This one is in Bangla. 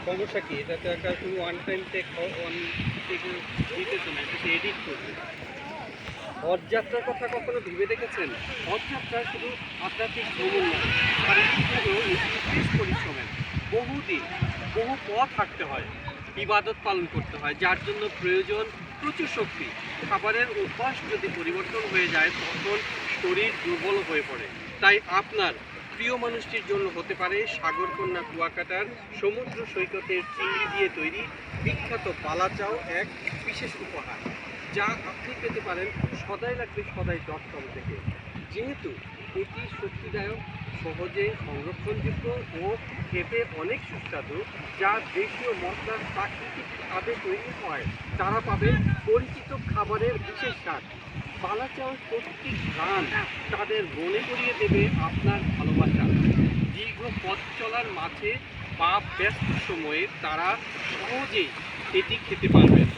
সমস্যা কি? এটা তো একটা শুধু one time take on take দিতেছে না, এটা এডিট করবে। পদযাত্রার কথা কখনো ভেবে দেখেছেন? পদযাত্রা শুধু আধ্যাত্মিক ভ্রমণ নয়, শারীরিক হলেও এটি বেশ পরিশ্রমের। বহুদিন, বহু পথ হাঁটতে হয়, ইবাদত পালন করতে হয়, যার জন্য প্রয়োজন প্রচুর শক্তি। খাবারের অভ্যাস যদি পরিবর্তন হয়ে যায় তখন শরীর দুর্বল হয়ে পড়ে। তাই আপনার প্রিয় মানুষটির জন্য হতে পারে সাগরকন্যা কুয়াকাটার সমুদ্র সৈকতের চিংড়ি দিয়ে তৈরি বিখ্যাত পালাচাও এক বিশেষ উপহার, যা আপনি পেতে পারেন সদাই.com থেকে। যেহেতু এটি শক্তিদায়ক, সহজে সংরক্ষণযোগ্য ও খেতে অনেক সুস্বাদু, যা দেশীয় মশলার প্রাকৃতিক স্বাদে তৈরি হয়, তারা পাবেন পরিচিত খাবারের বিশেষ স্বাদ। পালাচাওর প্রত্যেক গান তাদের মনে করিয়ে দেবে আপনার ভালোবাসা। দীর্ঘ পথ চলার মাঝে বা ব্যস্ত সময়ে তারা সহজেই এটি খেতে পারবেন।